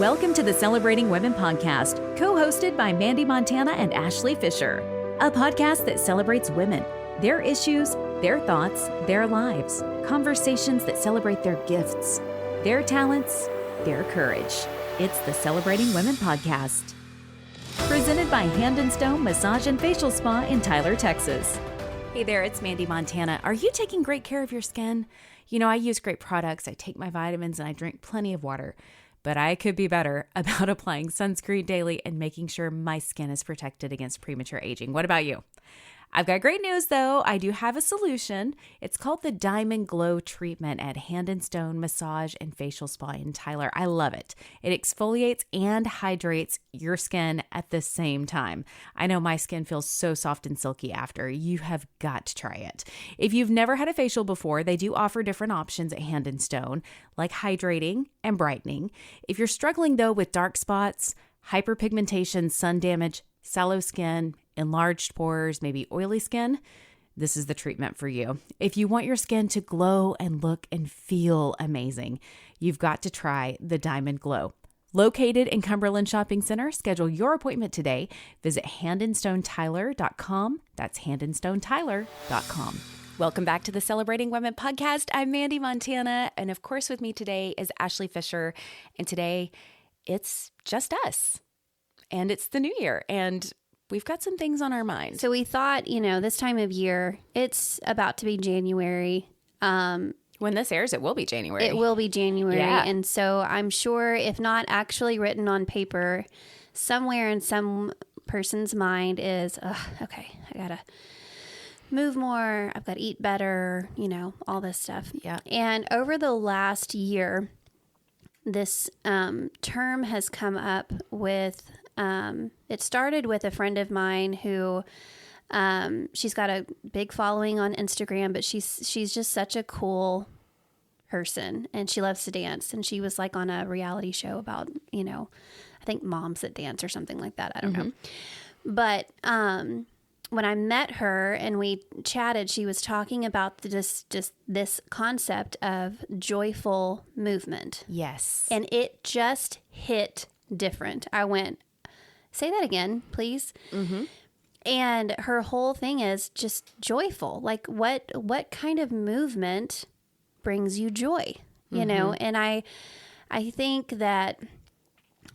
Welcome to the Celebrating Women podcast, co-hosted by Mandee Montana and Ashley Fisher, a podcast that celebrates women, their issues, their thoughts, their lives, conversations that celebrate their gifts, their talents, their courage. It's the Celebrating Women podcast. Presented by Hand & Stone Massage and Facial Spa in Tyler, Texas. Hey there, it's Mandee Montana. Are you taking great care of your skin? You know, I use great products, I take my vitamins, and I drink plenty of water. But I could be better about applying sunscreen daily and making sure my skin is protected against premature aging. What about you? I've got great news, though. I do have a solution. It's called the Diamond Glow Treatment at Hand & Stone Massage and Facial Spa in Tyler. I love it. It exfoliates and hydrates your skin at the same time. I know my skin feels so soft and silky after. You have got to try it. If you've never had a facial before, they do offer different options at Hand & Stone, like hydrating and brightening. If you're struggling, though, with dark spots, hyperpigmentation, sun damage, sallow skin, enlarged pores, maybe oily skin, this is the treatment for you. If you want your skin to glow and look and feel amazing, you've got to try the Diamond Glow. Located in Cumberland Shopping Center, schedule your appointment today. Visit handandstonetyler.com. That's handandstonetyler.com. Welcome back to the Celebrating Women podcast. I'm Mandee Montana, and of course with me today is Ashley Fisher, and today it's just us. And it's the new year, and we've got some things on our mind. So we thought, this time of year, it's about to be January. When this airs, it will be January. It will be January. Yeah. And so I'm sure, if not actually written on paper, somewhere in some person's mind is, okay, I got to move more. I've got to eat better, all this stuff. Yeah. And over the last year, this term has come up with... it started with a friend of mine who, she's got a big following on Instagram, but she's just such a cool person, and she loves to dance. And she was like on a reality show about, I think moms that dance or something like that. I don't know. But, when I met her and we chatted, she was talking about this concept of joyful movement. Yes. And it just hit different. I went, say that again, please. Mm-hmm. And her whole thing is just joyful. Like what kind of movement brings you joy, you know? And I think that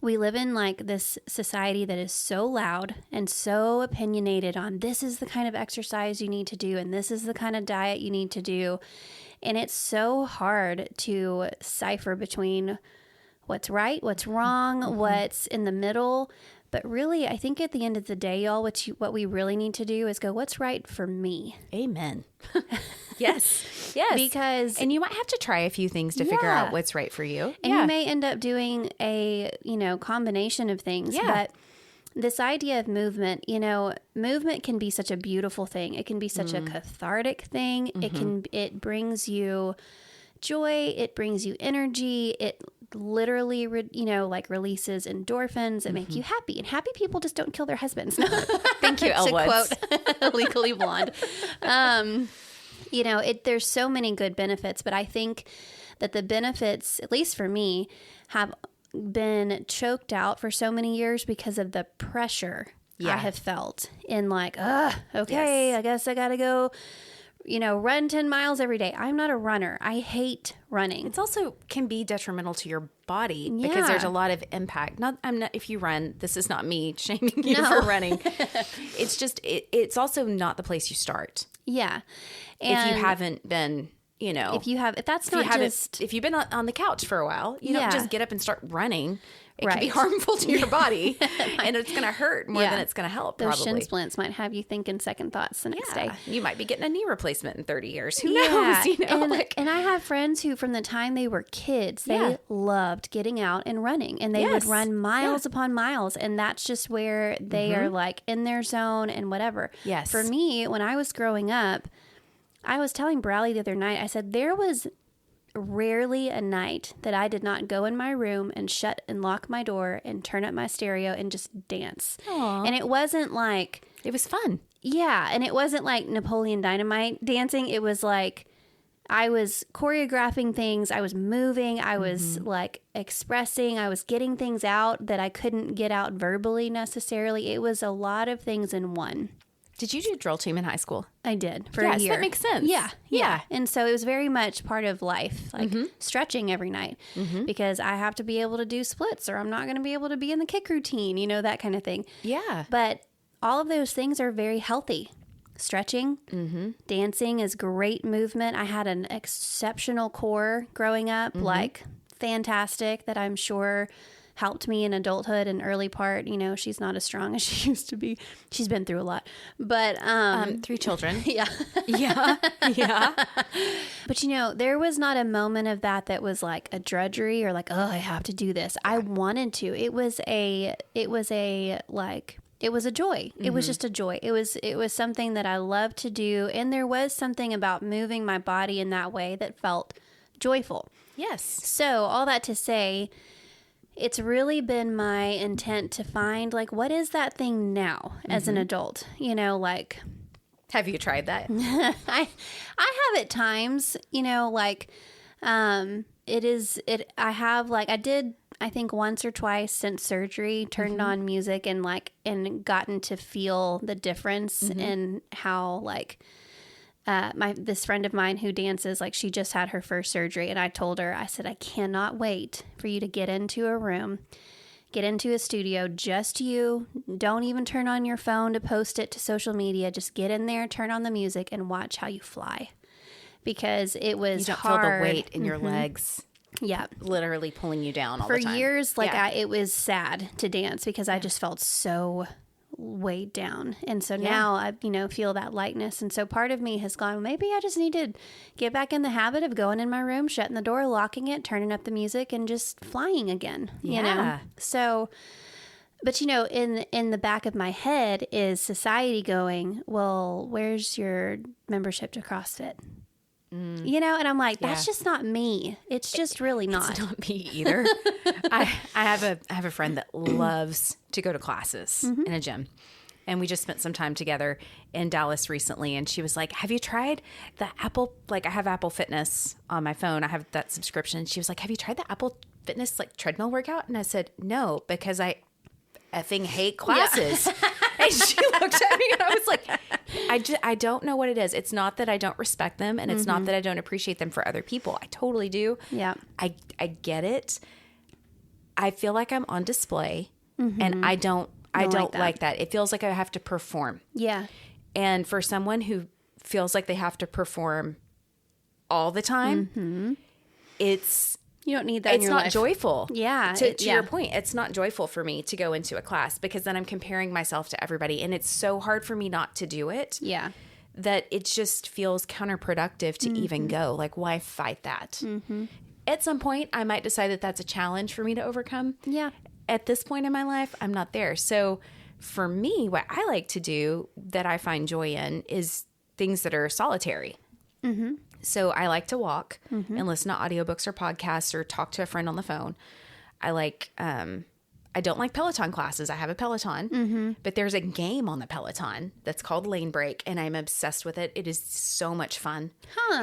we live in like this society that is so loud and so opinionated on this is the kind of exercise you need to do, and this is the kind of diet you need to do. And it's so hard to cipher between what's right, what's wrong, what's in the middle. But really, I think at the end of the day, y'all, what we really need to do is go, what's right for me? Amen. Yes. And you might have to try a few things to figure out what's right for you. And you may end up doing a, combination of things. Yeah. But this idea of movement, movement can be such a beautiful thing. It can be such a cathartic thing. It brings you joy. It brings you energy. It literally, releases endorphins that make you happy. And happy people just don't kill their husbands. Thank you, to Elwood. quote Legally Blonde. There's so many good benefits, but I think that the benefits, at least for me, have been choked out for so many years because of the pressure I have felt in I guess I got to go run 10 miles every day. I'm not a runner. I hate running. It's also can be detrimental to your body because there's a lot of impact. If you run, this is not me shaming you for running. It's just, it's also not the place you start. Yeah. And if you haven't been, if you've been on the couch for a while, you don't just get up and start running. It can be harmful to your body, and it's going to hurt more than it's going to help. Those probably. shin splints might have you thinking second thoughts the next day. You might be getting a knee replacement in 30 years. Who knows? And I have friends who, from the time they were kids, they loved getting out and running, and they would run miles upon miles, and that's just where they are like in their zone and whatever. Yes. For me, when I was growing up, I was telling Bradley the other night, I said there was rarely a night that I did not go in my room and shut and lock my door and turn up my stereo and just dance. Aww. And it wasn't like... It was fun. Yeah, and it wasn't like Napoleon Dynamite dancing. It was like I was choreographing things. I was moving. I was like expressing. I was getting things out that I couldn't get out verbally necessarily. It was a lot of things in one. Did you do drill team in high school? I did for a year. That makes sense. Yeah. And so it was very much part of life, like stretching every night because I have to be able to do splits or I'm not going to be able to be in the kick routine, you know, that kind of thing. Yeah. But all of those things are very healthy. Stretching, dancing is great movement. I had an exceptional core growing up, like fantastic, that I'm sure helped me in adulthood and early part. You know, she's not as strong as she used to be. She's been through a lot. But 3 children. yeah. Yeah. But you know, there was not a moment of that was like a drudgery or like, oh, I have to do this. I wanted to. It was a joy. It was just a joy. It was something that I loved to do. And there was something about moving my body in that way that felt joyful. Yes. So all that to say, it's really been my intent to find like, what is that thing now as an adult? You know, like, have you tried that? I have at times, you know, like, I did, I think once or twice since surgery, turned on music and gotten to feel the difference in how like, this friend of mine who dances, like she just had her first surgery and I told her, I said, I cannot wait for you to get into a room, get into a studio, just you. Don't even turn on your phone to post it to social media. Just get in there, turn on the music and watch how you fly. Because it was you don't hard. feel the weight in your legs. Yeah. Literally pulling you down all for the time. years, like it was sad to dance because I just felt so weighed down. And so now I, you know, feel that lightness. And so part of me has gone, maybe I just need to get back in the habit of going in my room, shutting the door, locking it, turning up the music and just flying again, you know? So, but you know, in the back of my head is society going, well, where's your membership to CrossFit? You know, and I'm like, that's just not me. It's just really not. It's not me either. I have a friend that loves to go to classes in a gym. And we just spent some time together in Dallas recently. And she was like, have you tried the Apple, like I have Apple Fitness on my phone. I have that subscription. She was like, have you tried the Apple Fitness like treadmill workout? And I said, no, because I effing hate classes. Yeah. And she looked at me and I was like, I don't know what it is. It's not that I don't respect them and it's not that I don't appreciate them for other people. I totally do. Yeah. I get it. I feel like I'm on display and I don't like that. It feels like I have to perform. Yeah. And for someone who feels like they have to perform all the time, you don't need that in your life. It's not life. joyful. Yeah. To your point, it's not joyful for me to go into a class because then I'm comparing myself to everybody. And it's so hard for me not to do it. Yeah. That it just feels counterproductive to even go. Like, why fight that? At some point, I might decide that that's a challenge for me to overcome. Yeah. At this point in my life, I'm not there. So for me, what I like to do that I find joy in is things that are solitary. So I like to walk and listen to audiobooks or podcasts or talk to a friend on the phone. I like, I don't like Peloton classes. I have a Peloton, but there's a game on the Peloton that's called Lane Break, and I'm obsessed with it. It is so much fun.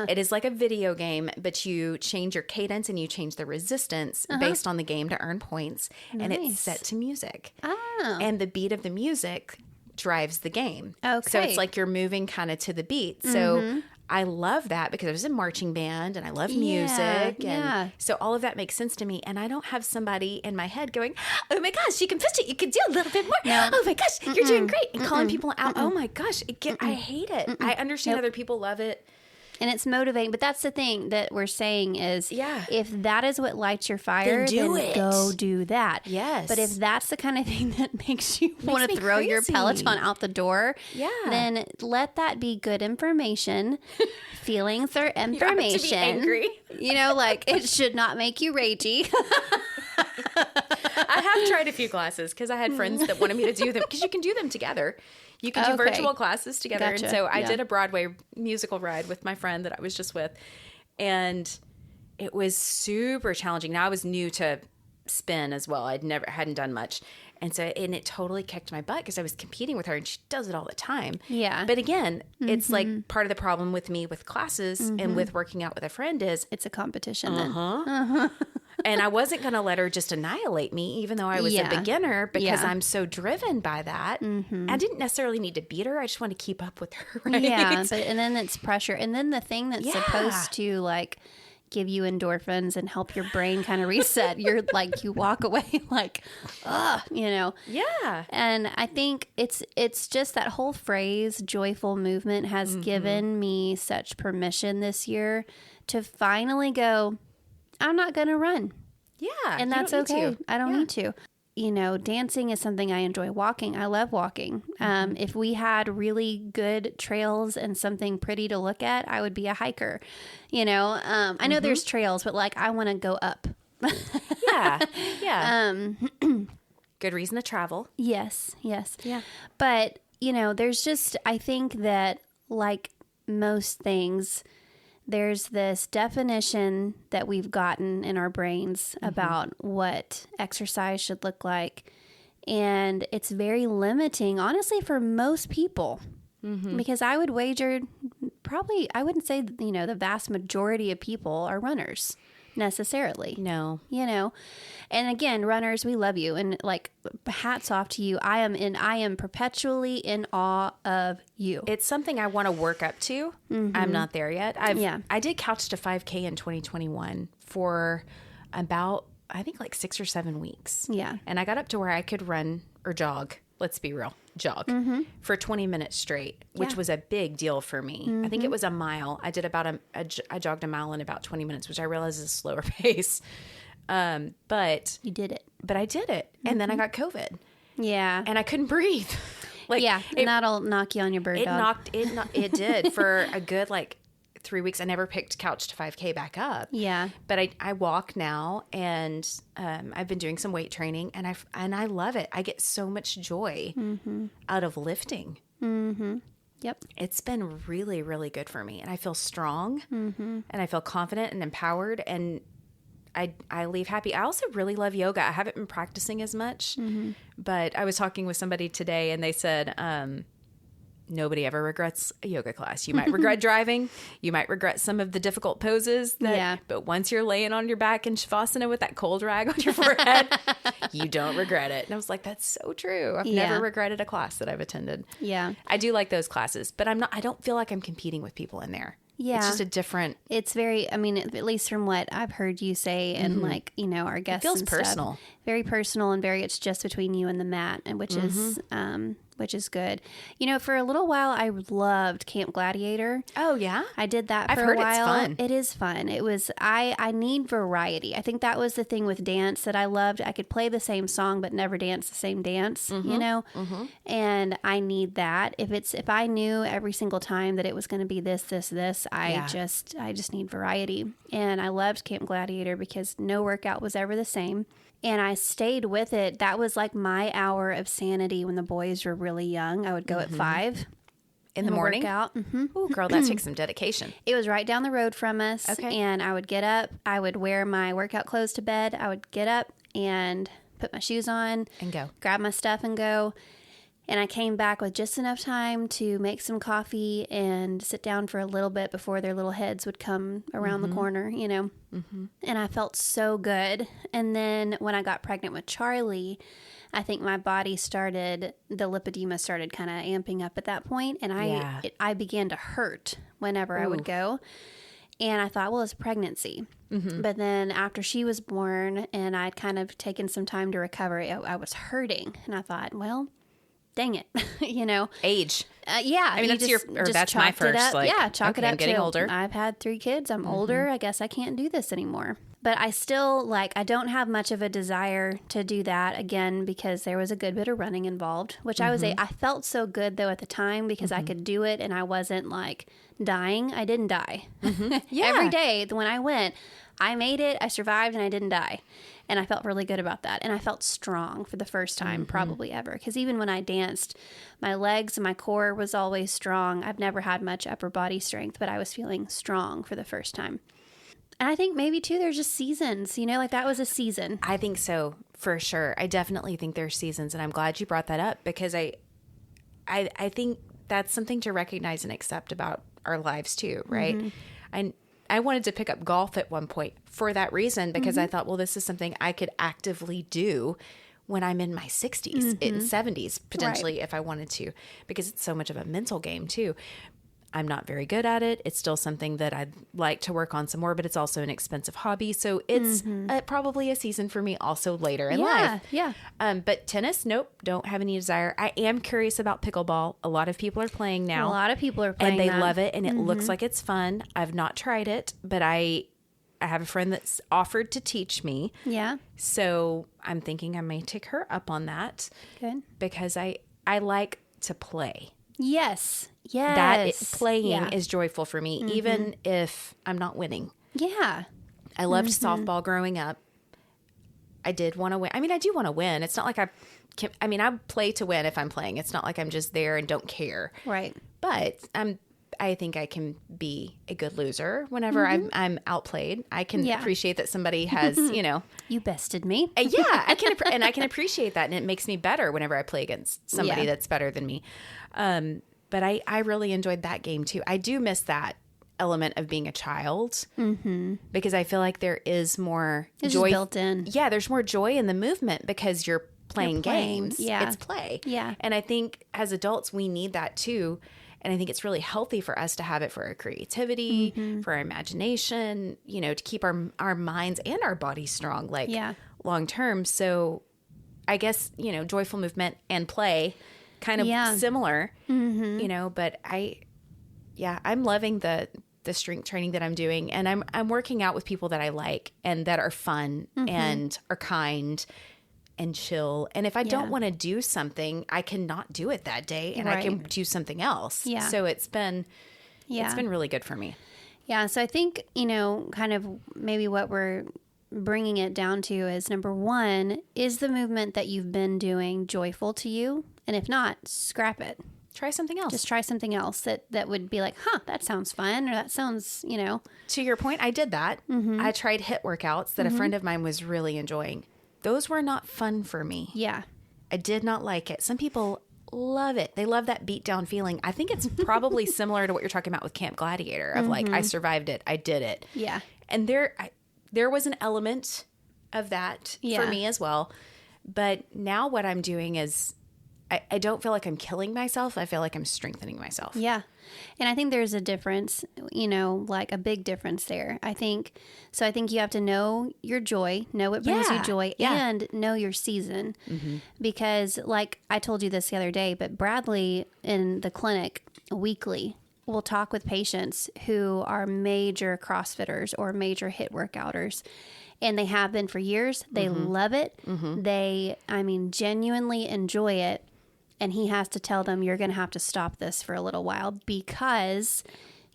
It is like a video game, but you change your cadence and you change the resistance based on the game to earn points, and it's set to music. And the beat of the music drives the game. Okay. So it's like you're moving kind of to the beat. So I love that because I was in marching band and I love music. And so all of that makes sense to me. And I don't have somebody in my head going, oh my gosh, you can push it. You can do a little bit more. No. Oh my gosh, you're doing great. And calling people out. Oh my gosh, I hate it. I understand other people love it. And it's motivating. But that's the thing that we're saying is if that is what lights your fire, then go do that. Yes. But if that's the kind of thing that makes you want to throw your Peloton out the door, then let that be good information. Feelings are information. You have to be angry. You know, like it should not make you ragey. I have tried a few classes because I had friends that wanted me to do them because you can do them together. You can do virtual classes together. Gotcha. And so I did a Broadway musical ride with my friend that I was just with. And it was super challenging. Now I was new to spin as well. Hadn't done much. And it totally kicked my butt because I was competing with her, and she does it all the time. Yeah. But again, it's like part of the problem with me with classes and with working out with a friend is it's a competition then. And I wasn't going to let her just annihilate me, even though I was a beginner, because I'm so driven by that. I didn't necessarily need to beat her. I just wanted to keep up with her. Right? Yeah. And then it's pressure. And then the thing that's supposed to like give you endorphins and help your brain kind of reset, you're like, you walk away like, you know. Yeah. And I think it's just that whole phrase, joyful movement, has given me such permission this year to finally go, I'm not going to run. Yeah. And that's okay. I don't need to. You know, dancing is something I enjoy. Walking, I love walking. If we had really good trails and something pretty to look at, I would be a hiker. You know, I know there's trails, but like I want to go up. Yeah. Good reason to travel. Yes. Yeah. But, you know, there's just, I think that like most things, there's this definition that we've gotten in our brains about what exercise should look like. And it's very limiting, honestly, for most people. Because I would wager probably, I wouldn't say, you know, the vast majority of people are runners necessarily. No. You know, and again, runners, we love you, and like hats off to you. I am perpetually in awe of you. It's something I want to work up to. I'm not there yet. I did couch to 5K in 2021 for about, I think like 6 or 7 weeks. Yeah. And I got up to where I could run or jog. Let's be real. Jog for 20 minutes straight, which was a big deal for me. I think it was a mile. I did about I jogged a mile in about 20 minutes, which I realize is a slower pace. But You did it. But I did it. And then I got COVID Yeah. and I couldn't breathe. Like, yeah. And that'll knock you on your bird dog. It did for a good like 3 weeks. I never picked couch to 5K back up. Yeah. But I walk now, and I've been doing some weight training, and I love it. I get so much joy out of lifting. Yep. It's been really, really good for me, and I feel strong, and I feel confident and empowered, and I leave happy. I also really love yoga. I haven't been practicing as much, but I was talking with somebody today, and they said, nobody ever regrets a yoga class. You might regret driving. You might regret some of the difficult poses. But once you're laying on your back in Shavasana with that cold rag on your forehead, you don't regret it. And I was like, that's so true. I've never regretted a class that I've attended. Yeah. I do like those classes, but I don't feel like I'm competing with people in there. Yeah. It's just a different. It's very, I mean, at least from what I've heard you say and like, you know, our guests. It feels and personal. Stuff, very personal and it's just between you and the mat, and which is good. You know, for a little while, I loved Camp Gladiator. Oh, yeah? I did that I've for heard a while. it's fun. It is fun. It was, I need variety. I think that was the thing with dance that I loved. I could play the same song, but never dance the same dance, you know? And I need that. If I knew every single time that it was going to be this, I just need variety. And I loved Camp Gladiator because no workout was ever the same. And I stayed with it. That was like my hour of sanity when the boys were really young. I would go at 5 in the morning. Workout. Ooh, girl, that takes some dedication. It was right down the road from us. Okay. And I would get up. I would wear my workout clothes to bed. I would get up and put my shoes on. And go. Grab my stuff and go. And I came back with just enough time to make some coffee and sit down for a little bit before their little heads would come around the corner, you know. And I felt so good. And then when I got pregnant with Charlie, I think my body the lipedema started kind of amping up at that point. And I began to hurt whenever I would go. And I thought, well, it's pregnancy. But then after she was born and I'd kind of taken some time to recover, I was hurting. And I thought, well, dang it, you know. Age. Yeah. I mean, that's my first. Like, chalk it up. I'm getting older. I've had 3 kids. I'm older. I guess I can't do this anymore. But I still, I don't have much of a desire to do that again because there was a good bit of running involved, which I felt so good, though, at the time because I could do it and I wasn't, dying. I didn't die. Yeah. Every day when I went, I made it, I survived, and I didn't die. And I felt really good about that. And I felt strong for the first time probably ever. Because even when I danced, my legs and my core was always strong. I've never had much upper body strength, but I was feeling strong for the first time. And I think maybe too, there's just seasons, like that was a season. I think so, for sure. I definitely think there's seasons, and I'm glad you brought that up because I think that's something to recognize and accept about our lives too, right? I wanted to pick up golf at one point for that reason because I thought, well, this is something I could actively do when I'm in my 60s and 70s, potentially, if I wanted to, because it's so much of a mental game too. I'm not very good at it. It's still something that I'd like to work on some more, but it's also an expensive hobby. So it's probably a season for me also later in life. Yeah. But tennis, nope, don't have any desire. I am curious about pickleball. A lot of people are playing now. A lot of people are playing and they that. love it, and it looks like it's fun. I've not tried it, but I have a friend that's offered to teach me. Yeah. So I'm thinking I may take her up on that. Good. Because I like to play. Yes. Playing is joyful for me, even if I'm not winning. Yeah. I loved softball growing up. I did want to win. I mean, I do want to win. It's not like I play to win if I'm playing. It's not like I'm just there and don't care. Right. But I think I can be a good loser whenever I'm outplayed. I can appreciate that somebody has, You bested me. I can appreciate that, and it makes me better whenever I play against somebody that's better than me. But I really enjoyed that game too. I do miss that element of being a child because I feel like there is more joy built in. Yeah, there's more joy in the movement because you're playing games. Yeah. It's play. Yeah. And I think as adults, we need that too. And I think it's really healthy for us to have it for our creativity, for our imagination, to keep our minds and our bodies strong, long term. So I guess, joyful movement and play kind of similar, but I'm loving the strength training that I'm doing, and I'm working out with people that I like and that are fun and are kind and chill. And if I don't want to do something, I can not do it that day, and I can do something else. Yeah. So it's been really good for me. Yeah. So I think, kind of maybe what we're bringing it down to is number one, is the movement that you've been doing joyful to you? And if not, scrap it. Try something else. Just try something else that would be like, that sounds fun, or that sounds, To your point, I did that. I tried HIIT workouts that a friend of mine was really enjoying. Those were not fun for me. Yeah. I did not like it. Some people love it. They love that beat down feeling. I think it's probably similar to what you're talking about with Camp Gladiator of like, I survived it. I did it. Yeah. And there was an element of that for me as well. But now what I'm doing is I don't feel like I'm killing myself. I feel like I'm strengthening myself. Yeah. And I think there's a difference, like a big difference there. I think you have to know your joy, know what brings you joy, and know your season. Because like I told you this the other day, but Bradley in the clinic weekly will talk with patients who are major CrossFitters or major HIIT workouters. And they have been for years. They love it. They, genuinely enjoy it. And he has to tell them, you're going to have to stop this for a little while because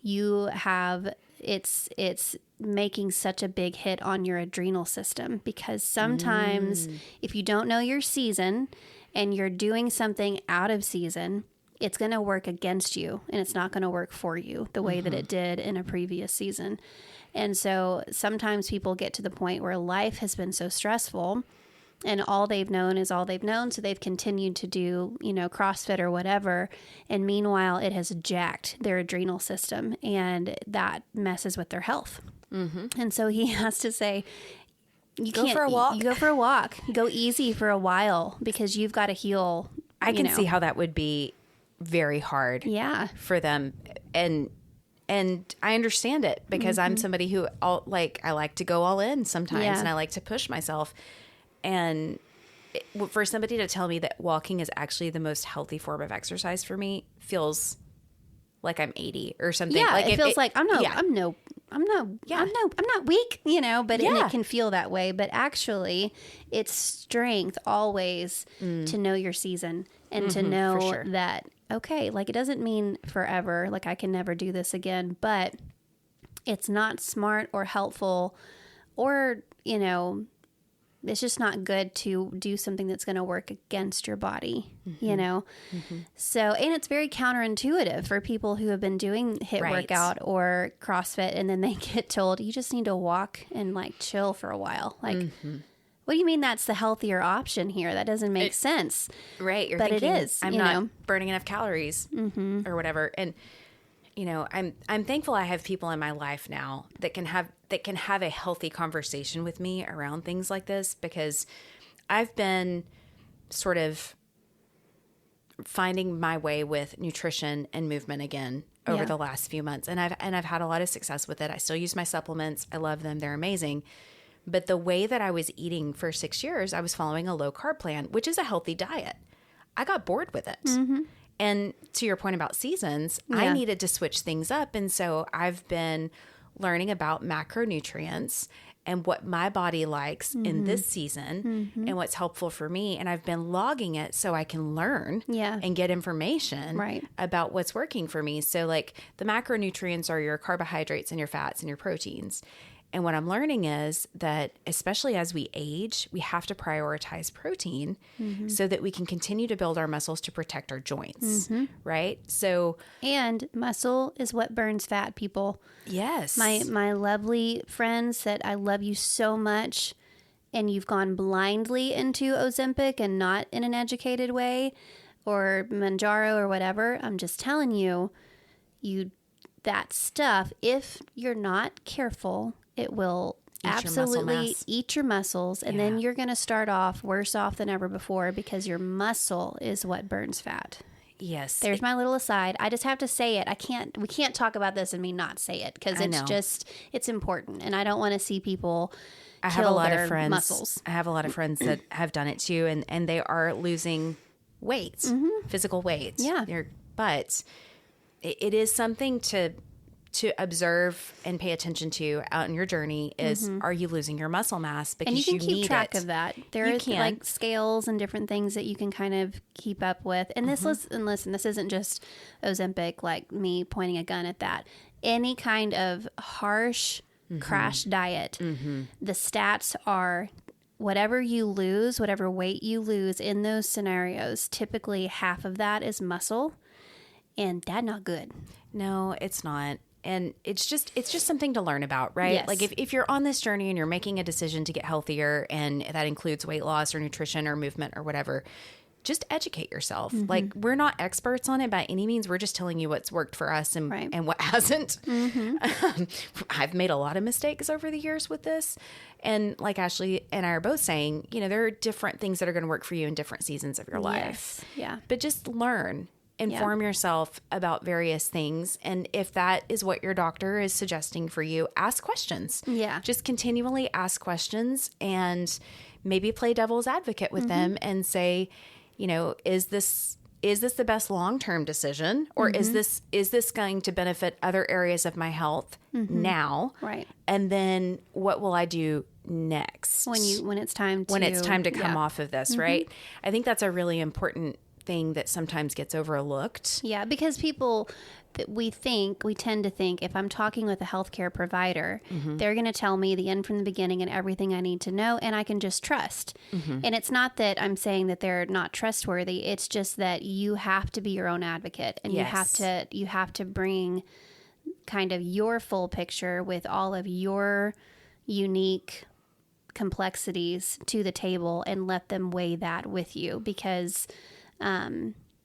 it's making such a big hit on your adrenal system. Because sometimes if you don't know your season and you're doing something out of season, it's going to work against you and it's not going to work for you the way that it did in a previous season. And so sometimes people get to the point where life has been so stressful and all they've known is all they've known. So they've continued to do, CrossFit or whatever. And meanwhile, it has jacked their adrenal system and that messes with their health. And so he has to say, you go for a walk. You go for a walk. Go easy for a while because you've got to heal. I can see how that would be very hard for them. And I understand it because I'm somebody who I like to go all in sometimes and I like to push myself. And for somebody to tell me that walking is actually the most healthy form of exercise for me feels like I'm 80 or something. Yeah, like it feels like I'm not weak, but and it can feel that way. But actually, it's strength always to know your season and to know that, okay, like it doesn't mean forever, like I can never do this again, but it's not smart or helpful or, it's just not good to do something that's going to work against your body, you know? So, and it's very counterintuitive for people who have been doing HIIT workout or CrossFit, and then they get told, you just need to walk and like chill for a while. Like, what do you mean that's the healthier option here? That doesn't make sense. Right. You're but thinking, it is. I'm not burning enough calories or whatever. And, you know, I'm thankful I have people in my life now that can have a healthy conversation with me around things like this, because I've been sort of finding my way with nutrition and movement again over the last few months. And I've had a lot of success with it. I still use my supplements. I love them. They're amazing. But the way that I was eating for 6 years, I was following a low carb plan, which is a healthy diet. I got bored with it. And to your point about seasons, I needed to switch things up. And so I've been learning about macronutrients and what my body likes in this season and what's helpful for me. And I've been logging it so I can learn and get information about what's working for me. So like the macronutrients are your carbohydrates and your fats and your proteins. And what I'm learning is that, especially as we age, we have to prioritize protein so that we can continue to build our muscles to protect our joints, right? So, and muscle is what burns fat, people. Yes. My lovely friends that I love you so much, and you've gone blindly into Ozempic and not in an educated way, or Manjaro or whatever. I'm just telling you, that stuff, if you're not careful, it will absolutely eat your muscles, and then you're going to start off worse off than ever before, because your muscle is what burns fat. Yes. There's my little aside. I just have to say it. We can't talk about this and me not say it, because it's important, and I don't want to see people kill their muscles. I have a lot of friends that have done it too, and they are losing weight, physical weight. Yeah. But it is something to observe and pay attention to out in your journey is, are you losing your muscle mass? Because and you can keep track it. of that. There is like scales and different things that you can kind of keep up with. And listen, this isn't just Ozempic, like me pointing a gun at that. Any kind of harsh crash diet, the stats are whatever you lose, whatever weight you lose in those scenarios, typically half of that is muscle, and that's not good. No, it's not. And it's just something to learn about, right? Yes. Like if you're on this journey and you're making a decision to get healthier, and that includes weight loss or nutrition or movement or whatever, just educate yourself. Like, we're not experts on it by any means. We're just telling you what's worked for us and what hasn't. I've made a lot of mistakes over the years with this. And like Ashley and I are both saying, you know, there are different things that are going to work for you in different seasons of your life. Yeah. But just learn. Inform yourself about various things. And if that is what your doctor is suggesting for you, ask questions. Yeah. Just continually ask questions, and maybe play devil's advocate with them and say, you know, is this the best long-term decision, or is this going to benefit other areas of my health now? Right. And then what will I do next? When it's time to come off of this, right? I think that's a really important thing that sometimes gets overlooked. Yeah, because we tend to think, if I'm talking with a healthcare provider, they're going to tell me the end from the beginning and everything I need to know, and I can just trust. And it's not that I'm saying that they're not trustworthy. It's just that you have to be your own advocate, and you have to bring kind of your full picture with all of your unique complexities to the table, and let them weigh that with you, because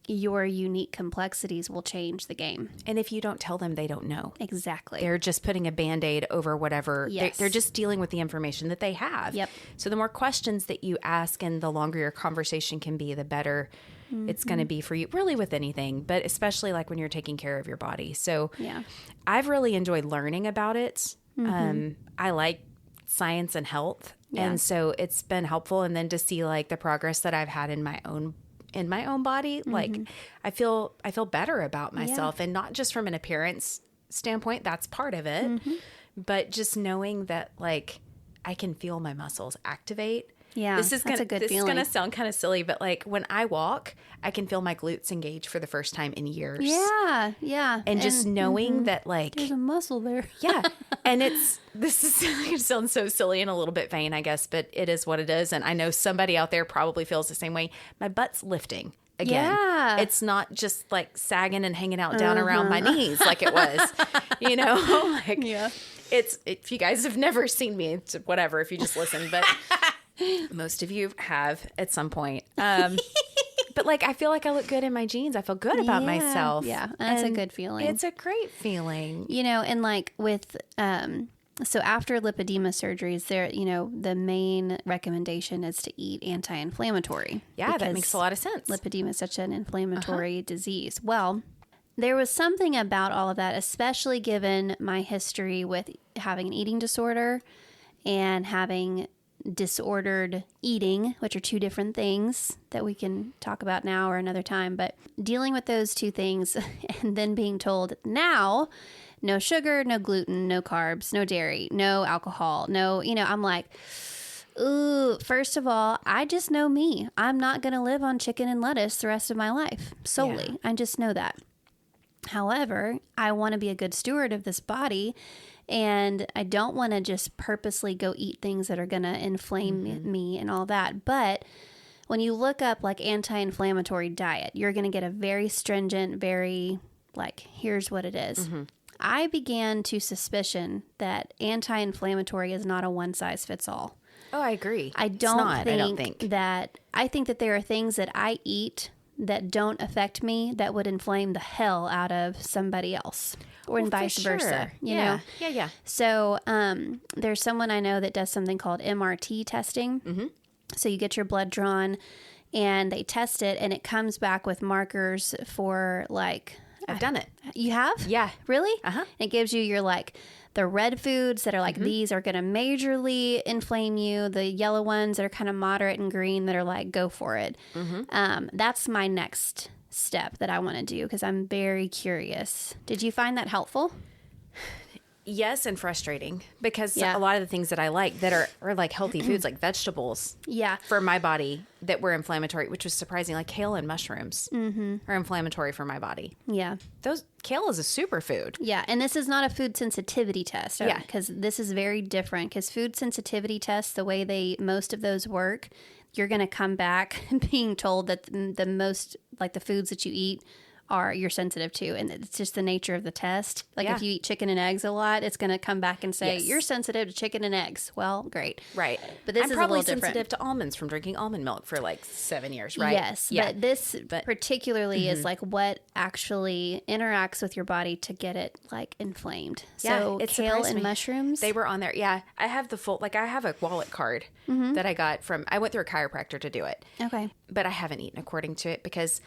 your unique complexities will change the game. And if you don't tell them, they don't know. Exactly. They're just putting a Band-Aid over whatever. Yes. They're just dealing with the information that they have. Yep. So the more questions that you ask and the longer your conversation can be, the better it's going to be for you, really, with anything, but especially like when you're taking care of your body. So I've really enjoyed learning about it. I like science and health. And so it's been helpful. And then to see like the progress that I've had in my own body, like I feel better about myself, and not just from an appearance standpoint, that's part of it, but just knowing that like I can feel my muscles activate Yeah, This is that's a good this feeling. is going to sound kind of silly, but like when I walk, I can feel my glutes engage for the first time in years. Yeah, yeah. And just knowing that like, there's a muscle there. yeah. And this is it sounds so silly and a little bit vain, I guess, but it is what it is. And I know somebody out there probably feels the same way. My butt's lifting again. Yeah. It's not just like sagging and hanging out down around my knees like it was, you know, like it's, if you guys have never seen me, it's whatever, if you just listen, but most of you have at some point. But like, I feel like I look good in my jeans. I feel good about myself. Yeah, that's a And good feeling. It's a great feeling. You know, and like with, so after lipedema surgeries, there, you know, the main recommendation is to eat anti-inflammatory. Yeah, that makes a lot of sense. Lipedema is such an inflammatory disease. Well, there was something about all of that, especially given my history with having an eating disorder and having disordered eating, which are two different things that we can talk about now or another time. But dealing with those two things and then being told now, no sugar, no gluten, no carbs, no dairy, no alcohol, no, you know, I'm like, ooh, first of all, I just know me. I'm not going to live on chicken and lettuce the rest of my life solely. Yeah. I just know that. However, I want to be a good steward of this body, and I don't want to just purposely go eat things that are going to inflame me and all that. But when you look up like anti-inflammatory diet, you're going to get a very stringent, very like, here's what it is. I began to suspicion that anti-inflammatory is not a one size fits all. Oh, I agree. I It's not, I don't think. I think that there are things that I eat that don't affect me that would inflame the hell out of somebody else, or Well, vice for versa. sure. You know? Yeah. So there's someone I know that does something called MRT testing. So you get your blood drawn and they test it and it comes back with markers for like... I've done it. You have? Yeah. Really? Uh-huh. It gives you your like the red foods that are like these are going to majorly inflame you. The yellow ones that are kind of moderate and green that are like go for it. That's my next step that I want to do because I'm very curious. Did you find that helpful? Yes, and frustrating because Yeah. a lot of the things that I like that are like healthy foods, like vegetables Yeah. for my body that were inflammatory, which was surprising, like kale and mushrooms are inflammatory for my body. Yeah. Kale is a superfood. Yeah, and this is not a food sensitivity test. Yeah. Because this is very different. Because food sensitivity tests, the way most of those work, you're going to come back being told that the most, like the foods that you eat you're sensitive to. And it's just the nature of the test. Like if you eat chicken and eggs a lot, it's going to come back and say, you're sensitive to chicken and eggs. Well, great. Right. But this I'm is probably a little different. sensitive to almonds from drinking almond milk for like 7 years, right? Yes, Yeah. but this particularly is like what actually interacts with your body to get it like inflamed. So it kale surprised and me. mushrooms. They were on there. Yeah. I have I have a wallet card that I got I went through a chiropractor to do it. Okay. But I haven't eaten according to it because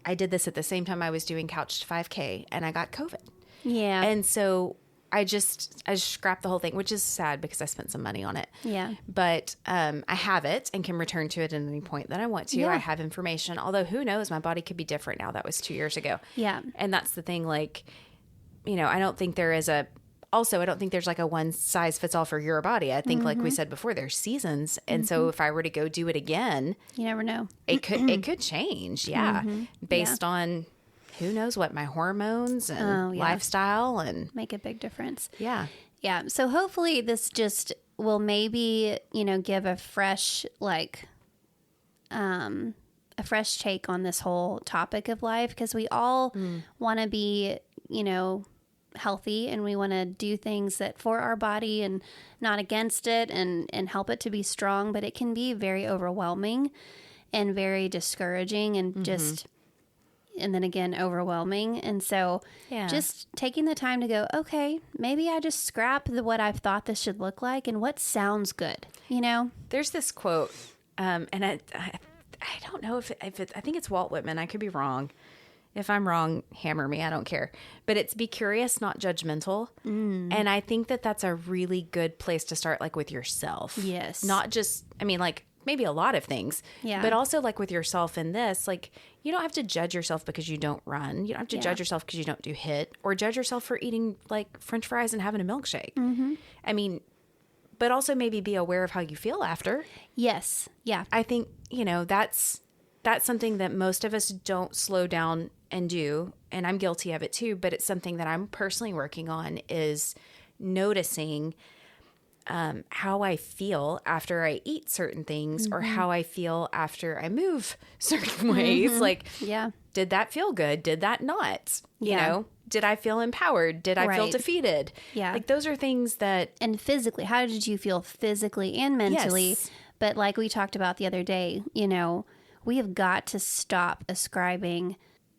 I did this at the same time I was doing Couch 5K and I got COVID. Yeah. And so I just scrapped the whole thing, which is sad because I spent some money on it. Yeah. But I have it and can return to it at any point that I want to. Yeah. I have information, although who knows, my body could be different now. That was 2 years ago. Yeah. And that's the thing, like, you know, I don't think there's like a one size fits all for your body. I think, like we said before, there's seasons. And so if I were to go do it again, You never know. it could change. Yeah. Based on who knows what, my hormones and lifestyle and Make a big difference. yeah. Yeah. So hopefully this just will maybe, you know, give a fresh, like, a fresh take on this whole topic of life because we all want to be, you know, healthy and we want to do things that for our body and not against it and help it to be strong, but it can be very overwhelming and very discouraging and just and then again overwhelming. And so just taking the time to go, okay, maybe I just scrap what I've thought this should look like and what sounds good, you know? There's this quote, and I don't know if I think it's Walt Whitman. I could be wrong. If I'm wrong, hammer me. I don't care. But it's be curious, not judgmental. And I think that that's a really good place to start, like with yourself. Yes. Not just, I mean, like maybe a lot of things. Yeah. But also like with yourself in this, like you don't have to judge yourself because you don't run. You don't have to judge yourself because you don't do HIIT or judge yourself for eating like French fries and having a milkshake. I mean, but also maybe be aware of how you feel after. Yes. Yeah. I think, that's something that most of us don't slow down and do. And I'm guilty of it too, but it's something that I'm personally working on, is noticing how I feel after I eat certain things, or how I feel after I move certain ways. Like, Yeah. did that feel good? Did that not? Yeah. Did I feel empowered? Did I feel Right. defeated? Yeah. Like, those are things that, And physically, how did you feel physically and mentally? Yes. But like we talked about the other day, we have got to stop ascribing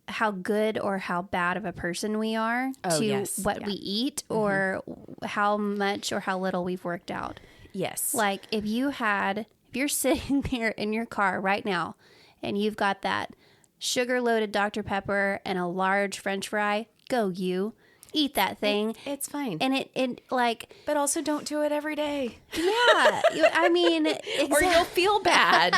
how good or how bad of a person we are to yes. what Yeah. we eat, or how much or how little we've worked out. yes. Like if you're sitting there in your car right now and you've got that sugar loaded Dr. Pepper and a large French fry, go you. Eat that thing. It's fine. And it like, But also don't do it every day. yeah, I mean, Or you'll feel bad.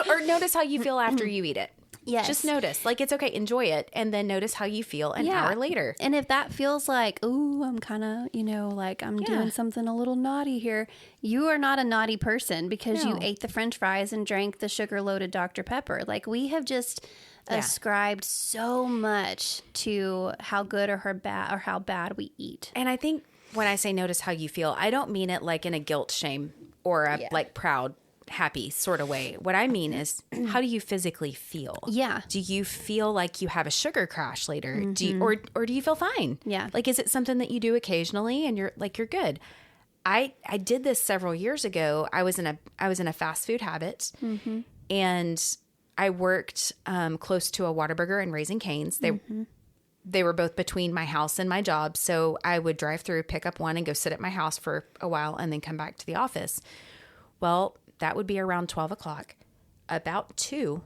Or notice how you feel after you eat it. Yes. Just notice. Like, it's okay. Enjoy it. And then notice how you feel an hour later. And if that feels like, ooh, I'm kind of, like I'm doing something a little naughty here, you are not a naughty person because you No. ate the French fries and drank the sugar-loaded Dr. Pepper. Like, we have just ascribed so much to how good or how bad we eat. And I think when I say notice how you feel, I don't mean it like in a guilt, shame, or a like proud, happy sort of way. What I mean is, how do you physically feel? Yeah. Do you feel like you have a sugar crash later? Do you, or do you feel fine? Yeah. Like, is it something that you do occasionally and you're good? I did this several years ago. I was in a fast food habit, and I worked close to a Whataburger and Raising Cane's. They were both between my house and my job, so I would drive through, pick up one, and go sit at my house for a while, and then come back to the office. Well, that would be around 12 o'clock. About 2,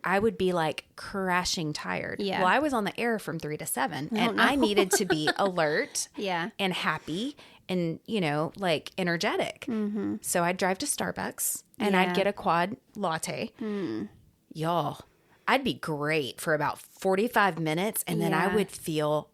I would be like crashing tired. Yeah. Well, I was on the air from 3 to 7, and I needed to be alert Yeah. and happy and, like energetic. So I'd drive to Starbucks and Yeah. I'd get a quad latte. Y'all, I'd be great for about 45 minutes, and then I Yeah. would feel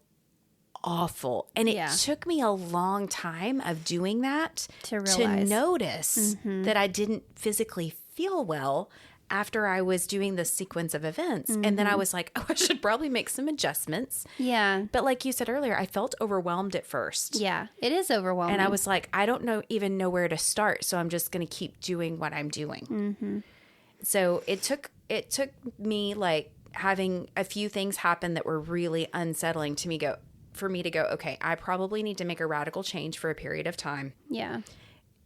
awful. And it Yeah. took me a long time of doing that To realize. notice that I didn't physically feel well after I was doing this sequence of events. And then I was like, oh, I should probably make some adjustments. Yeah. But like you said earlier, I felt overwhelmed at first. Yeah. It is overwhelming. And I was like, I don't even know where to start. So I'm just going to keep doing what I'm doing. So it took me like having a few things happen that were really unsettling to me for me to go, okay, I probably need to make a radical change for a period of time. Yeah.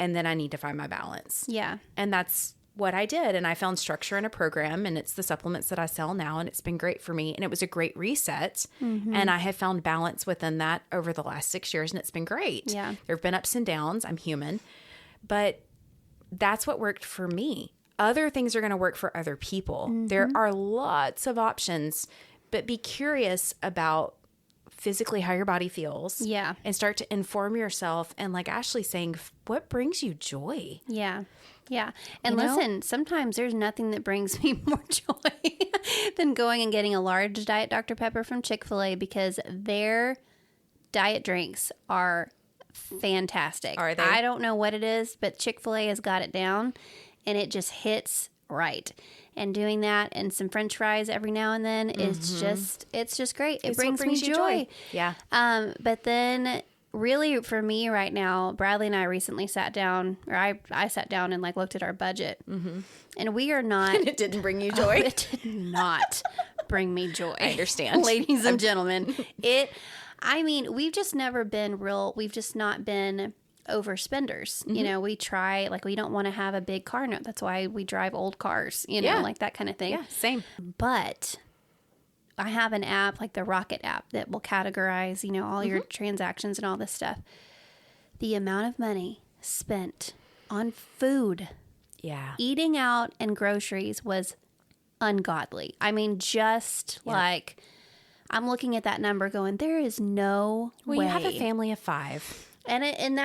And then I need to find my balance. Yeah. And that's what I did. And I found structure in a program, and it's the supplements that I sell now. And it's been great for me. And it was a great reset. And I have found balance within that over the last 6 years. And it's been great. Yeah. There have been ups and downs. I'm human. But that's what worked for me. Other things are going to work for other people. There are lots of options, but be curious about physically how your body feels. Yeah. And start to inform yourself. And like Ashley's saying, what brings you joy? Yeah. Yeah. And You know? listen, sometimes there's nothing that brings me more joy than going and getting a large Diet Dr. Pepper from Chick-fil-A, because their diet drinks are fantastic. Are they? I don't know what it is, but Chick-fil-A has got it down, and it just hits right. And doing that and some French fries every now and then is it's just great. It It's what brings me you joy. Yeah. But then really for me right now, Bradley and I recently sat down, or I sat down and like looked at our budget, and we are not. It didn't bring you joy. It did not bring me joy. I understand. Ladies and gentlemen. I mean, we've just never been we've just not been overspenders. You know, we try, like, we don't want to have a big car note. That's why we drive old cars, Yeah. like that kind of thing. Yeah, same. But I have an app, like the Rocket app, that will categorize, all your transactions and all this stuff. The amount of money spent on food, Yeah. eating out, and groceries was ungodly. I mean, just like, I'm looking at that number going, there is no way. Well, you have a family of 5. And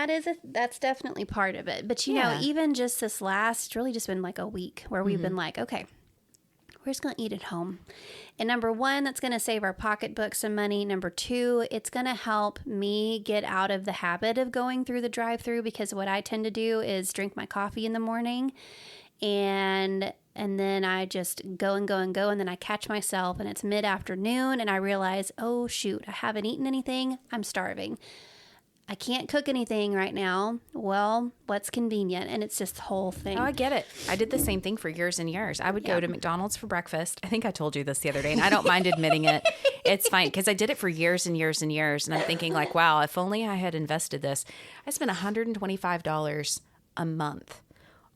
that's definitely part of it. But, Yeah. even just this last, it's really just been like a week where we've been like, okay, we're just going to eat at home. And number one, that's going to save our pocketbook some money. Number two, it's going to help me get out of the habit of going through the drive-thru, because what I tend to do is drink my coffee in the morning and then I just go and go and go, and then I catch myself and it's mid-afternoon and I realize, oh shoot, I haven't eaten anything. I'm starving. I can't cook anything right now. Well, what's convenient? And it's just the whole thing. Oh, I get it. I did the same thing for years and years. I would go to McDonald's for breakfast. I think I told you this the other day, and I don't mind admitting it. It's fine, because I did it for years and years and years. And I'm thinking like, wow, if only I had invested this. I spent $125 a month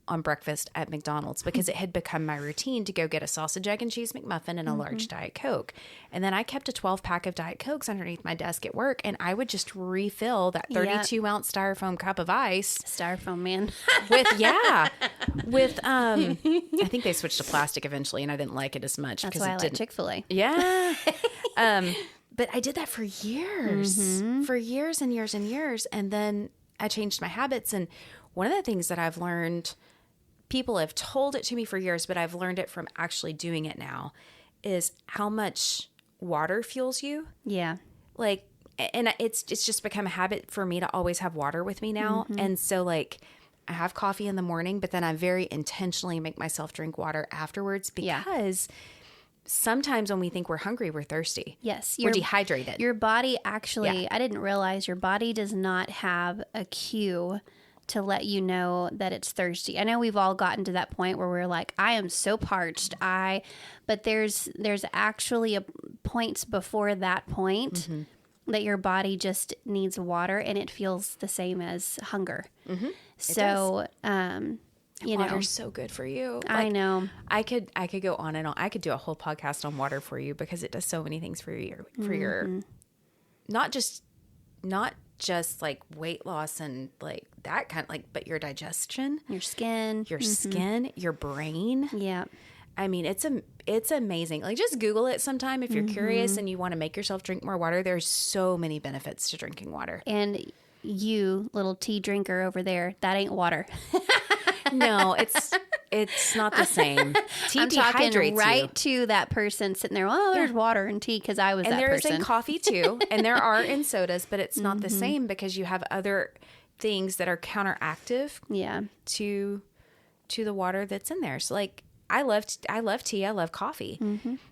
on breakfast at McDonald's because it had become my routine to go get a sausage, egg, and cheese McMuffin and a large Diet Coke. And then I kept a 12-pack of Diet Cokes underneath my desk at work, and I would just refill that 32-ounce styrofoam cup of ice. Styrofoam, man. with I think they switched to plastic eventually, and I didn't like it as much. That's why I like Chick-fil-A. Yeah. But I did that for years, for years and years and years. And then I changed my habits. And one of the things that I've learned, people have told it to me for years, but I've learned it from actually doing it now, is how much water fuels you. Yeah. Like, and it's just become a habit for me to always have water with me now. And so like, I have coffee in the morning, but then I very intentionally make myself drink water afterwards, because sometimes when we think we're hungry, we're thirsty. Yes. We're dehydrated. Your body actually, I didn't realize your body does not have a cue to let you know that it's thirsty. I know we've all gotten to that point where we're like, I am so parched. But there's actually points before that point that your body just needs water, and it feels the same as hunger. So, you know, water's so good for you. Like, I know. I could go on and on. I could do a whole podcast on water for you, because it does so many things for your not just like weight loss and like that kind of like, but your digestion, Your skin, your brain. Yeah. I mean, it's amazing. Like, just Google it sometime if you're curious and you want to make yourself drink more water. There's so many benefits to drinking water. And you, little tea drinker over there, that ain't water. No, it's not the same. Tea I'm talking dehydrates right you. to that person sitting there. Oh, there's water and tea, because I was And that there's person. in coffee too, and there are in sodas, but it's not the same, because you have other things that are counteractive to the water that's in there. So like, I love tea, I love coffee,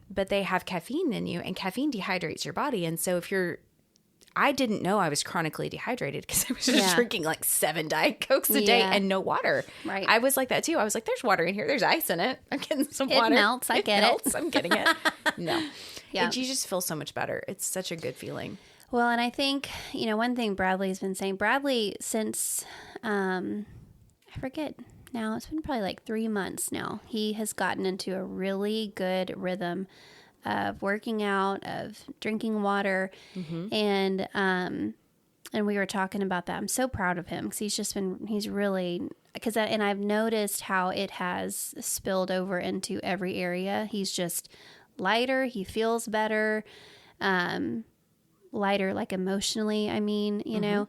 but they have caffeine in you, and caffeine dehydrates your body. And so I didn't know I was chronically dehydrated, because I was just drinking like 7 Diet Cokes a day and no water. Right. I was like that too. I was like, there's water in here. There's ice in it. I'm getting some water. It melts. I get it. I'm getting it. No. Yeah. And you just feel so much better. It's such a good feeling. Well, and I think, you know, one thing Bradley's been saying, since, I forget now, it's been probably like 3 months now, he has gotten into a really good rhythm of working out, of drinking water. And we were talking about that. I'm so proud of him, because he's really, and I've noticed how it has spilled over into every area. He's just lighter. He feels better. Lighter, like emotionally, I mean, you know.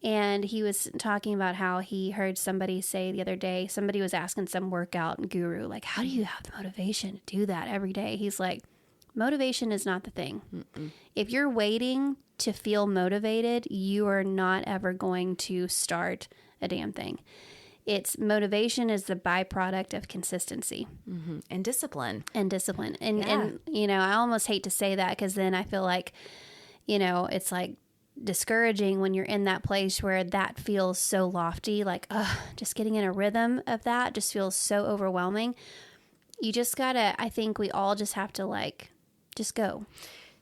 And he was talking about how he heard somebody say the other day, somebody was asking some workout guru, like, how do you have the motivation to do that every day? He's like, motivation is not the thing. If you're waiting to feel motivated, you are not ever going to start a damn thing. Motivation is the byproduct of consistency. And discipline. And, you know, I almost hate to say that, because then I feel like, you know, it's like discouraging when you're in that place where that feels so lofty, like, just getting in a rhythm of that just feels so overwhelming. You just gotta, I think we all just have to like, just go.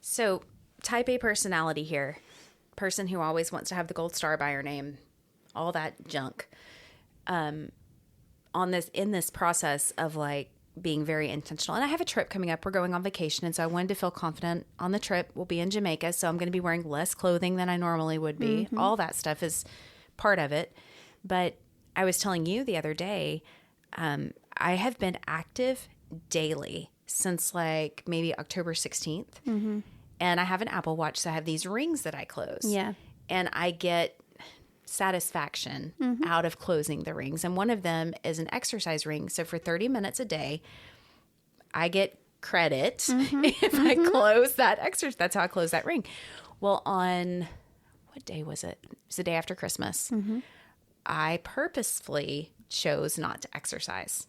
So type A personality here, person who always wants to have the gold star by her name, all that junk, in this process of like being very intentional. And I have a trip coming up. We're going on vacation. And so I wanted to feel confident on the trip. We'll be in Jamaica. So I'm going to be wearing less clothing than I normally would be. All that stuff is part of it. But I was telling you the other day, I have been active daily since like maybe October 16th. And I have an Apple Watch. So I have these rings that I close. Yeah. And I get satisfaction out of closing the rings. And one of them is an exercise ring. So for 30 minutes a day, I get credit if I close that exercise. That's how I close that ring. Well, on what day was it? It was the day after Christmas. I purposefully chose not to exercise.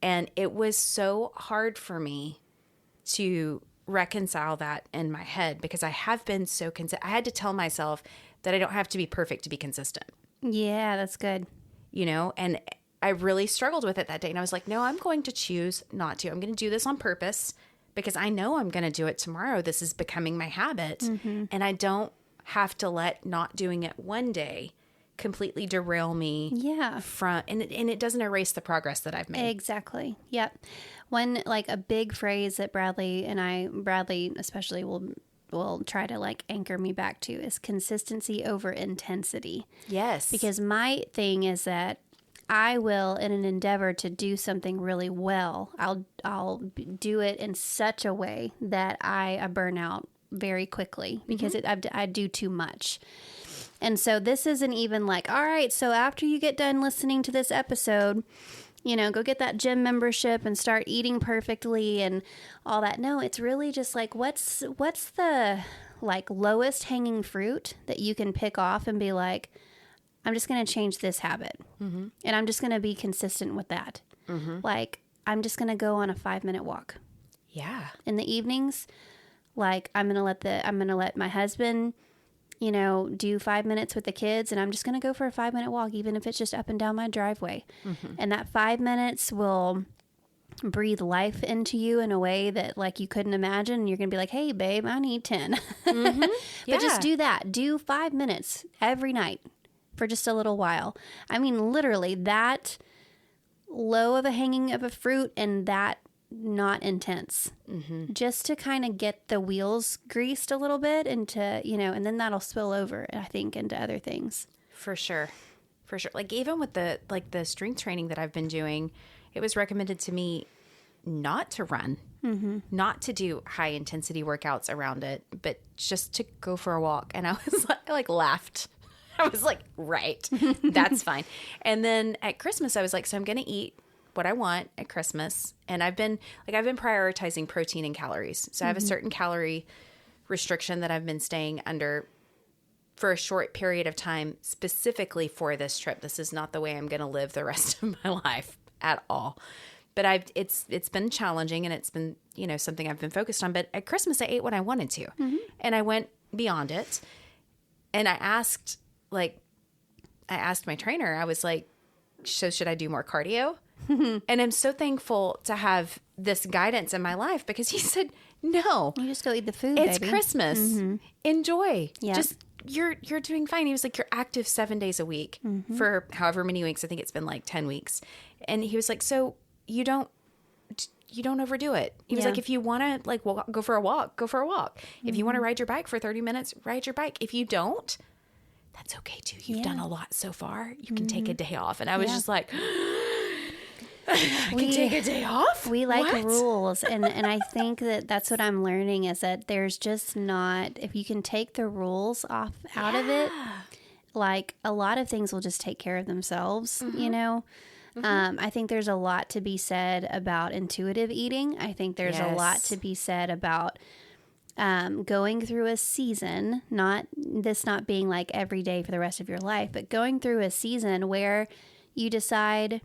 And it was so hard for me to reconcile that in my head because I have been so I had to tell myself that I don't have to be perfect to be consistent. Yeah, that's good. You know, and I really struggled with it that day. And I was like, no, I'm going to choose not to. I'm going to do this on purpose because I know I'm going to do it tomorrow. This is becoming my habit. And I don't have to let not doing it one day completely derail me from, and it doesn't erase the progress that I've made. Exactly. Yep. One, like a big phrase that Bradley especially will try to like anchor me back to is consistency over intensity. Yes. Because my thing is that I will, in an endeavor to do something really well, I'll do it in such a way that I burn out very quickly because I do too much. And so this isn't even like, all right, so after you get done listening to this episode, you know, go get that gym membership and start eating perfectly and all that. No, it's really just like, what's the like lowest hanging fruit that you can pick off and be like, I'm just going to change this habit. And I'm just going to be consistent with that. Like, I'm just going to go on a 5-minute walk. Yeah. In the evenings, like I'm going to let my husband, you know, do 5 minutes with the kids, and I'm just going to go for a 5-minute walk, even if it's just up and down my driveway. And that 5 minutes will breathe life into you in a way that like you couldn't imagine. And you're going to be like, hey babe, I need 10. But just do that. Do 5 minutes every night for just a little while. I mean, literally that low of a hanging of a fruit and that not intense, just to kind of get the wheels greased a little bit into, you know, and then that'll spill over, I think, into other things. For sure. Like even with the strength training that I've been doing, it was recommended to me not to run, not to do high intensity workouts around it, but just to go for a walk. And I was like laughed. I was like, right, that's fine. And then at Christmas, I was like, so I'm going to eat what I want at Christmas. And I've been prioritizing protein and calories. So I have a certain calorie restriction that I've been staying under for a short period of time, specifically for this trip. This is not the way I'm going to live the rest of my life at all. But it's been challenging, and it's been, you know, something I've been focused on. But at Christmas, I ate what I wanted to, and I went beyond it. And I asked my trainer, I was like, so should I do more cardio? And I'm so thankful to have this guidance in my life because he said, no. You just go eat the food, It's baby. Christmas. Enjoy. Yeah. Just, you're doing fine. He was like, you're active 7 days a week for however many weeks. I think it's been like 10 weeks. And he was like, so you don't overdo it. He was like, if you want to like go for a walk, go for a walk. If you want to ride your bike for 30 minutes, ride your bike. If you don't, that's okay too. You've done a lot so far. You can take a day off. And I was just like, I can take a day off? We like rules. And I think that's what I'm learning is that there's just not, if you can take the rules out of it, like a lot of things will just take care of themselves, you know? I think there's a lot to be said about intuitive eating. I think there's a lot to be said about going through a season, not being like every day for the rest of your life, but going through a season where you decide,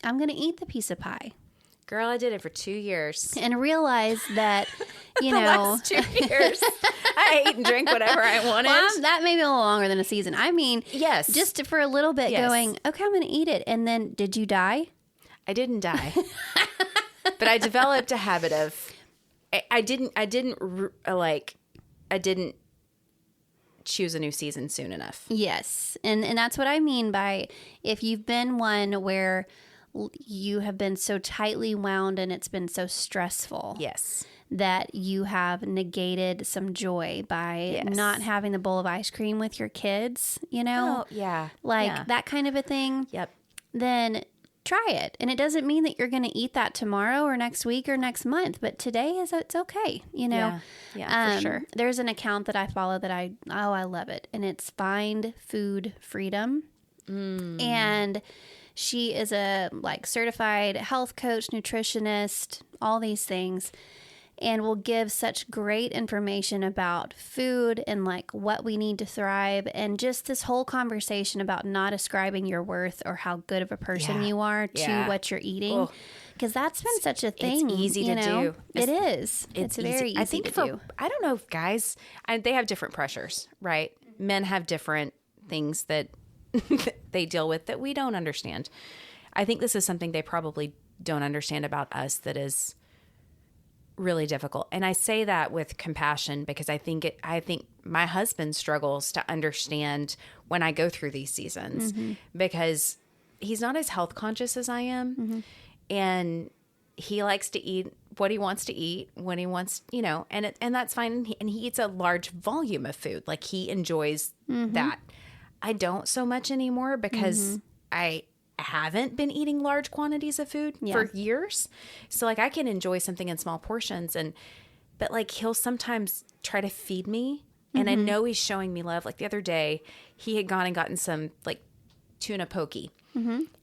I'm going to eat the piece of pie. Girl, I did it for 2 years. And realize that, you the know. last 2 years. I ate and drank whatever I wanted. Well, that may be a little longer than a season. I mean, yes. Just for a little bit going, okay, I'm going to eat it. And then, did you die? I didn't die. But I developed a habit of, I didn't choose a new season soon enough. Yes. And that's what I mean by if you've been one where you have been so tightly wound and it's been so stressful. Yes. That you have negated some joy by not having the bowl of ice cream with your kids, you know? Oh, yeah. Like that kind of a thing. Yep. Then try it. And it doesn't mean that you're going to eat that tomorrow or next week or next month, but today it's okay, you know? Yeah, for sure. There's an account that I follow that I love it. And it's Find Food Freedom. And she is a like certified health coach, nutritionist, all these things, and will give such great information about food and like what we need to thrive, and just this whole conversation about not ascribing your worth or how good of a person you are to what you're eating. Because that's been such a thing. It's easy to do. It is. It's very easy I think to do. I don't know if guys, they have different pressures, right? Men have different things that they deal with that we don't understand. I think this is something they probably don't understand about us that is really difficult. And I say that with compassion because I think my husband struggles to understand when I go through these seasons because he's not as health conscious as I am. And he likes to eat what he wants to eat when he wants, and that's fine. And he eats a large volume of food. Like he enjoys that. I don't so much anymore because I haven't been eating large quantities of food for years. So like I can enjoy something in small portions but like he'll sometimes try to feed me and I know he's showing me love. Like the other day he had gone and gotten some like tuna poke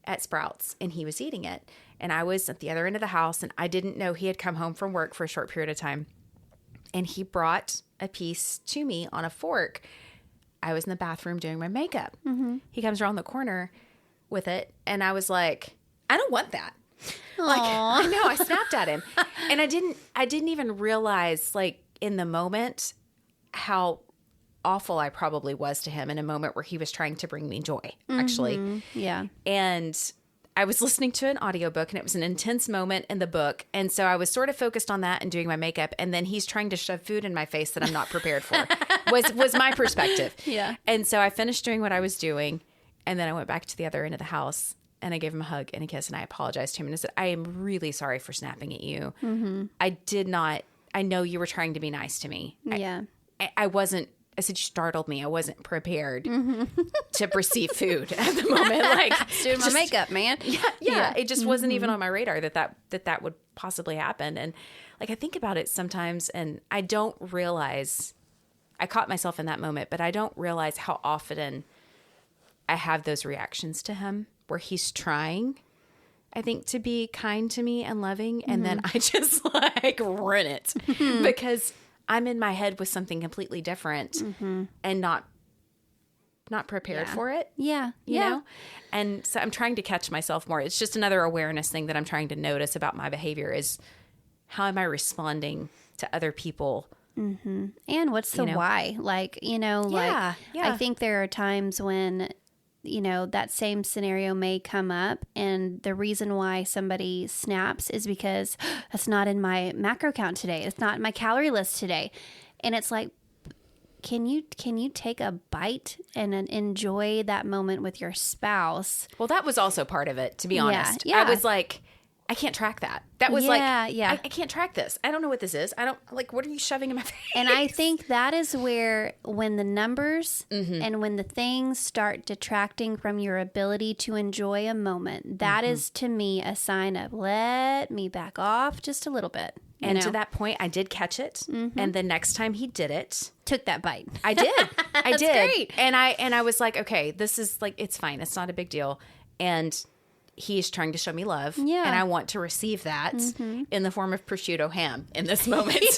at Sprouts and he was eating it. And I was at the other end of the house and I didn't know he had come home from work for a short period of time. And he brought a piece to me on a fork. I was in the bathroom doing my makeup. He comes around the corner with it. And I was like, I don't want that. Aww. Like, I know, I snapped at him. And I didn't even realize like in the moment how awful I probably was to him in a moment where he was trying to bring me joy, actually. Yeah. And I was listening to an audiobook and it was an intense moment in the book. And so I was sort of focused on that and doing my makeup. And then he's trying to shove food in my face that I'm not prepared for was my perspective. Yeah. And so I finished doing what I was doing. And then I went back to the other end of the house and I gave him a hug and a kiss and I apologized to him and I said, I am really sorry for snapping at you. I know you were trying to be nice to me. Yeah. I wasn't. I said, you startled me. I wasn't prepared to receive food at the moment. Like doing my makeup, man. Yeah. It just wasn't even on my radar that would possibly happen. And like, I think about it sometimes and I don't realize, I caught myself in that moment, but I don't realize how often I have those reactions to him where he's trying, I think, to be kind to me and loving. And then I just like run it because I'm in my head with something completely different and not prepared for it. Yeah. You know? And so I'm trying to catch myself more. It's just another awareness thing that I'm trying to notice about my behavior is how am I responding to other people? And what's the why? Like, I think there are times when, that same scenario may come up and the reason why somebody snaps is because that's not in my macro count today. It's not in my calorie list today. And it's like, can you take a bite and enjoy that moment with your spouse? Well, that was also part of it, to be honest. Yeah. I was like, I can't track that. That was I can't track this. I don't know what this is. I don't what are you shoving in my face? And I think that is where when the numbers and when the things start detracting from your ability to enjoy a moment, that is to me a sign of let me back off just a little bit. And to that point, I did catch it. And the next time he did it, took that bite. I did. I did. Great. And I was like, okay, this is like, it's fine. It's not a big deal. And he's trying to show me love. Yeah. And I want to receive that in the form of prosciutto ham in this moment. It's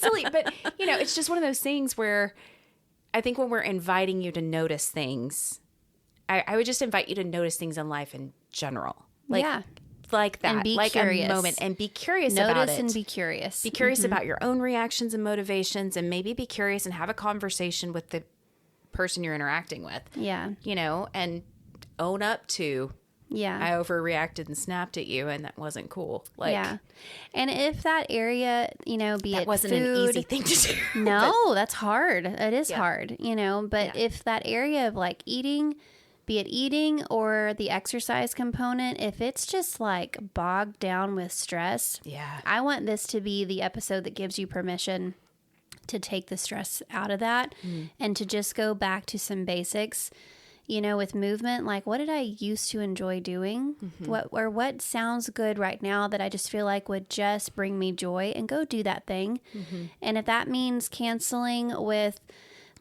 silly. But, it's just one of those things where I think when we're inviting you to notice things, I would just invite you to notice things in life in general. Like that. And be like curious. a moment. And be curious about it. Notice and be curious. Be curious about your own reactions and motivations and maybe be curious and have a conversation with the person you're interacting with. Yeah. And own up to, I overreacted and snapped at you and that wasn't cool. And if that area, that wasn't an easy thing to do. No, that's hard. It is hard, but if that area of like eating, be it eating or the exercise component, if it's just like bogged down with stress, I want this to be the episode that gives you permission to take the stress out of that and to just go back to some basics. With movement, like what did I used to enjoy doing? What sounds good right now that I just feel like would just bring me joy, and go do that thing. And if that means canceling with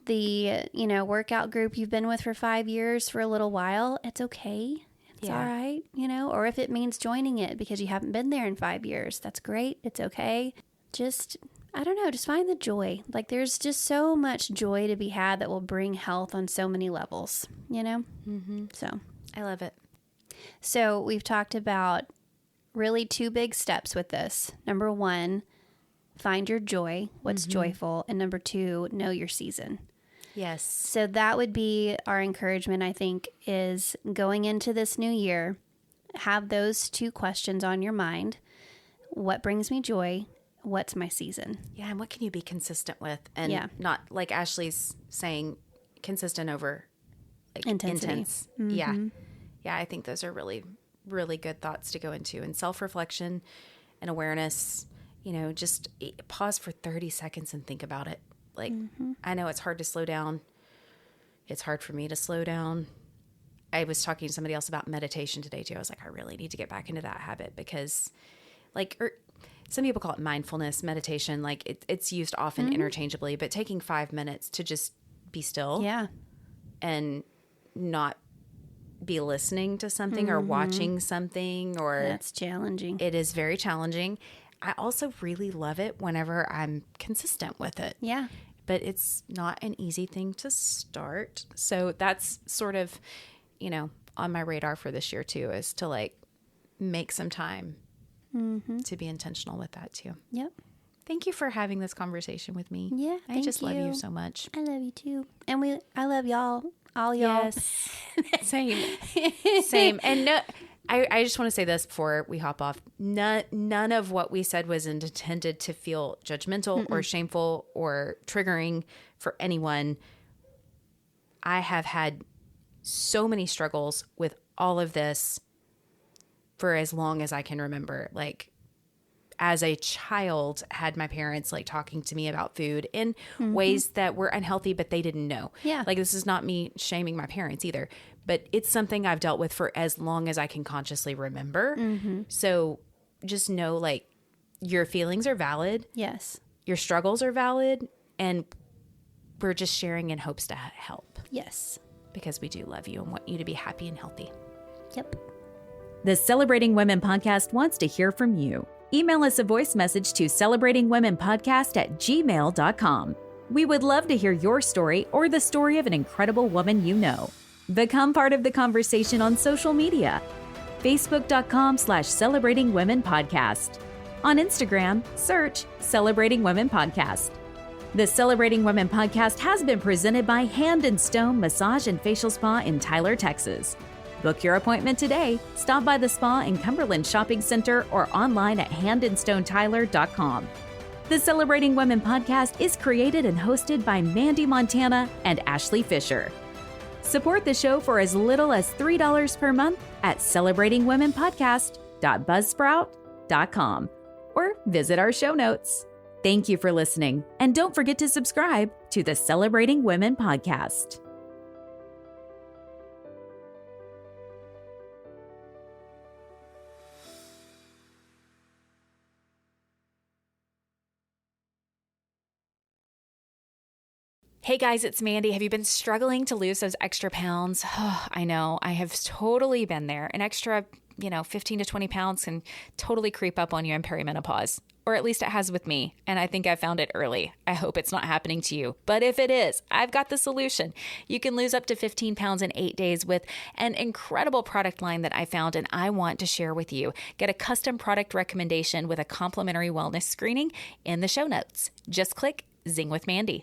the, workout group you've been with for 5 years for a little while, it's okay. It's all right, or if it means joining it because you haven't been there in 5 years, that's great. It's okay. Just, I don't know, just find the joy. Like there's just so much joy to be had that will bring health on so many levels, So I love it. So we've talked about really 2 big steps with this. Number 1, find your joy, what's joyful. And number 2, know your season. Yes. So that would be our encouragement, I think, is going into this new year, have those 2 questions on your mind. What brings me joy? What's my season? Yeah, and what can you be consistent with? And not, like Ashley's saying, consistent over Intensity. intense. Yeah. Yeah, I think those are really, really good thoughts to go into. And self-reflection and awareness, just pause for 30 seconds and think about it. Like, I know it's hard to slow down. It's hard for me to slow down. I was talking to somebody else about meditation today too. I was like, I really need to get back into that habit because some people call it mindfulness meditation. Like it's used often interchangeably, but taking 5 minutes to just be still and not be listening to something or watching something or that's challenging. It is very challenging. I also really love it whenever I'm consistent with it. Yeah. But it's not an easy thing to start. So that's sort of, on my radar for this year too, is to make some time to be intentional with that too. Yep. Thank you for having this conversation with me. Yeah. I just love you so much. I love you too. And I love y'all. All y'all. Yes. Same. And no, I just want to say this before we hop off. None of what we said was intended to feel judgmental or shameful or triggering for anyone. I have had so many struggles with all of this for as long as I can remember. Like as a child, had my parents talking to me about food in ways that were unhealthy, but they didn't know. Yeah. This is not me shaming my parents either, but it's something I've dealt with for as long as I can consciously remember. So just know your feelings are valid. Yes. Your struggles are valid. And we're just sharing in hopes to help. Yes. Because we do love you and want you to be happy and healthy. Yep. The Celebrating Women podcast wants to hear from you. Email us a voice message to celebratingwomenpodcast@gmail.com. We would love to hear your story or the story of an incredible woman you know. Become part of the conversation on social media. Facebook.com/celebratingwomenpodcast. On Instagram, search Celebrating Women Podcast. The Celebrating Women podcast has been presented by Hand and Stone Massage and Facial Spa in Tyler, Texas. Book your appointment today. Stop by the spa in Cumberland Shopping Center or online at handandstonetyler.com. The Celebrating Women podcast is created and hosted by Mandee Montana and Ashley Fisher. Support the show for as little as $3 per month at celebratingwomenpodcast.buzzsprout.com or visit our show notes. Thank you for listening, and don't forget to subscribe to the Celebrating Women podcast. Hey guys, it's Mandee. Have you been struggling to lose those extra pounds? Oh, I know. I have totally been there. An extra, 15 to 20 pounds can totally creep up on you in perimenopause. Or at least it has with me. And I think I found it early. I hope it's not happening to you. But if it is, I've got the solution. You can lose up to 15 pounds in 8 days with an incredible product line that I found and I want to share with you. Get a custom product recommendation with a complimentary wellness screening in the show notes. Just click Zing with Mandee.